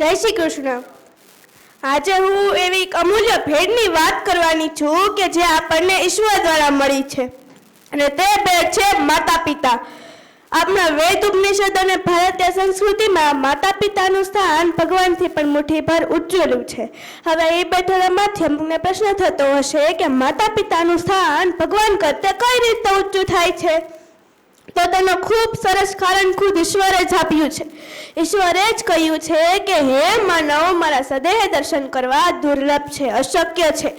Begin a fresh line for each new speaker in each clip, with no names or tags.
જય શ્રી કૃષ્ણ। આજે હું એવી એક અમૂલ્ય ભેટની વાત કરવાની છું કે જે આપણને ઈશ્વર દ્વારા મળી છે અને તે ભેટ છે માતા પિતા। આપણા વેદ ઉપનિષદ અને ભારતીય સંસ્કૃતિમાં માતા પિતાનું સ્થાન ભગવાનથી પણ મુઠ્ઠીભર ઊંચેલું છે। હવે એ બેઠાના માધ્યમને પ્રશ્ન થતો હશે કે માતા પિતાનું સ્થાન ભગવાન કરતા કઈ રીતે ઊંચું થાય છે? તો તેનો ખૂબ સરસ કારણ ખુદ ઈશ્વરે જ આપ્યું છે। ઈશ્વરે જ કહ્યું છે કે હે માનવ, મારા સદેહ દર્શન કરવા દુર્લભ છે, અશક્ય છે।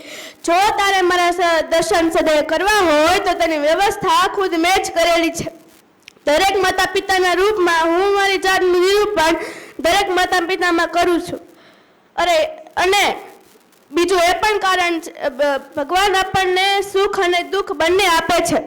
જો તારે મારા દર્શન સદેહ કરવા હોય તો તેની વ્યવસ્થા ખુદ મેં જ કરેલી છે। દરેક માતા પિતાના રૂપમાં હું મારી જાતનું નિરૂપણ દરેક માતા પિતામાં કરું છું। અને બીજું એ પણ કારણ ભગવાન આપણને સુખ અને દુઃખ બંને આપે છે।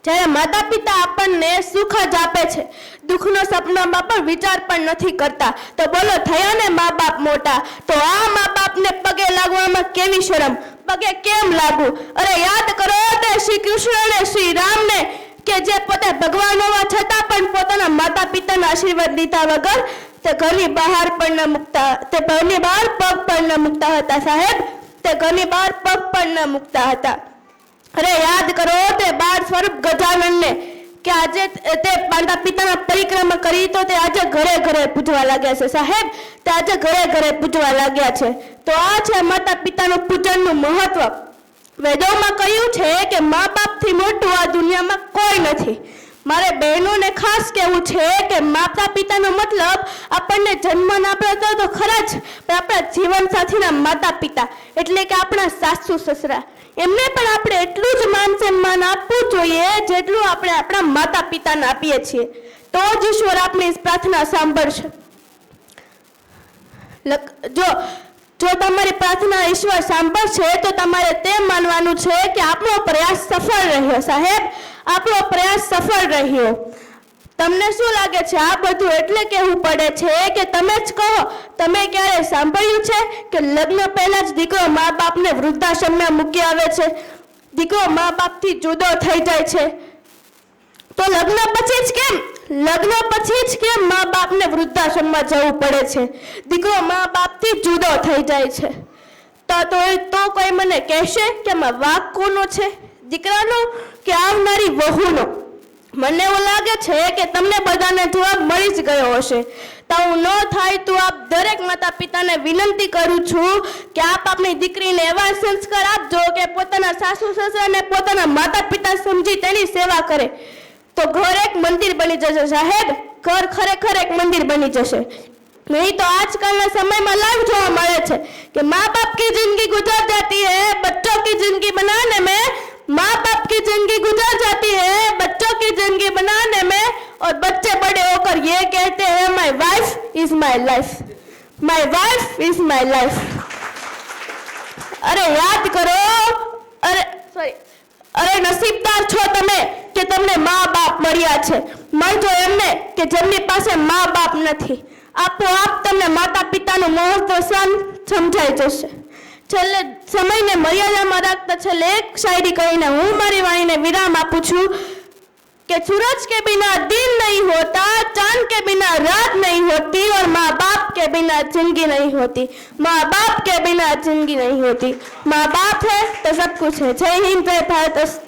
જ્યારે માતા પિતા આપણને સુખ જ આપે છે, દુઃખનો સપનામાં પણ વિચાર પણ નથી કરતા, તો બોલો થયા ને મા બાપ મોટા? તો આ મા બાપને પગે લાગવામાં કેવી શરમ, પગે કેમ લાગવું? અરે યાદ કરો તે શ્રી કૃષ્ણ અને શ્રી રામને કે જે પોતે ભગવાન હોવા છતાં પણ પોતાના માતા પિતાના આશીર્વાદ લીધા વગર તે ઘરની બહાર પણ ન મૂકતા, તે ઘરની બહાર પગ પણ ન મૂકતા હતા સાહેબ, તે ઘરની બહાર પગ પણ ન મૂકતા હતા। અરે યાદ કરો તે બાળ સ્વરૂપ ગજાનનને કે આજે તે માતા પિતાના પરિક્રમા કરી તો તે આજે ઘરે ઘરે પૂજવા લાગ્યા છે સાહેબ, તે આજે ઘરે ઘરે પૂજવા લાગ્યા છે। તો આ છે માતા પિતાનું પૂજનનું મહત્વ। વેદોમાં કહ્યું છે કે મા બાપથી મોટું આ દુનિયામાં કોઈ નથી। મારે બહેનોને ખાસ કહેવું છે કે માતા પિતાનો મતલબ આપણને જન્મ આપતા તો ખરા જ, પણ આપણા જીવન સાથીના માતા પિતા એટલે કે આપણા સાસુ સસરા, એમને પણ આપણે એટલું જ માન સન્માન આપવું જોઈએ જેટલું આપણે આપણા માતા પિતાને આપીએ છીએ। તો જ ઈશ્વર આપણી પ્રાર્થના સાંભળશે। જો તમારી પ્રાર્થના ઈશ્વર સાંભળશે તો તમારે તે માનવાનું છે કે આપણો પ્રયાસ સફળ રહ્યો સાહેબ, આપણો પ્રયાસ સફળ રહ્યો। તમને શું લાગે છે આ બધું એટલે કહેવું પડે છે કે તમે જ કહો, તમે ક્યારે સાંભળ્યું છે કે લગ્ન પહેલા જ દીકરો મા બાપને વૃદ્ધાશ્રમમાં મૂકી આવે છે, દીકરો મા બાપથી જુદો થઈ જાય છે? તો લગ્ન પછી જ કેમ મા બાપને વૃદ્ધાશ્રમમાં જવું પડે છે, દીકરો મા બાપથી જુદો થઈ જાય છે? તો કોઈ મને કહેશે કે એમાં વાંક કોનો છે, દીકરાનો કે આવનારી વહુનો? મને એવું લાગે છે કે તમને બધાને જવાબ મળી જ ગયો હશે। તો હું ન થાય તો આપ દરેક માતા પિતાને વિનંતી કરું છું કે આપ આપણી દીકરીને એવા સંસ્કાર આપજો કે પોતાના સાસુ સસરાને પોતાના માતા પિતા સમજી તેની સેવા કરે, તો ઘર એક મંદિર બની જશે સાહેબ, ઘર ખરેખર એક મંદિર બની જશે। नहीं तो आजकल समय में लाइव જોવા મળે છે कि माँ बाप की जिंदगी गुजर जाती है, बच्चों की जिंदगी बनाने में माँ बाप की जिंदगी गुजर जाती है बच्चों की जिंदगी बनाने में, और बच्चे बड़े होकर ये कहते हैं my wife is my life, my wife is my life. अरे याद करो, अरे नसीबदार છો તમે કે તમને મા બાપ મળ્યા છે। માનજો એમને કે જેમની પાસે મા બાપ નથી, આપોઆપ તમને માતા પિતાનું મહત્વ સમજાઈ જશે। છેલ્લે સમયને મર્યાદામાં રાખતા છેલ્લે એક શાયરી કહીને હું મારી વાણીને વિરામ આપું છું कि सूरज के बिना दिन नहीं होता, चांद के बिना रात नहीं होती, और माँ बाप के बिना जिंदगी नहीं होती, माँ बाप के बिना जिंदगी नहीं होती। माँ बाप है तो सब कुछ है। जय हिंद, जय भारत।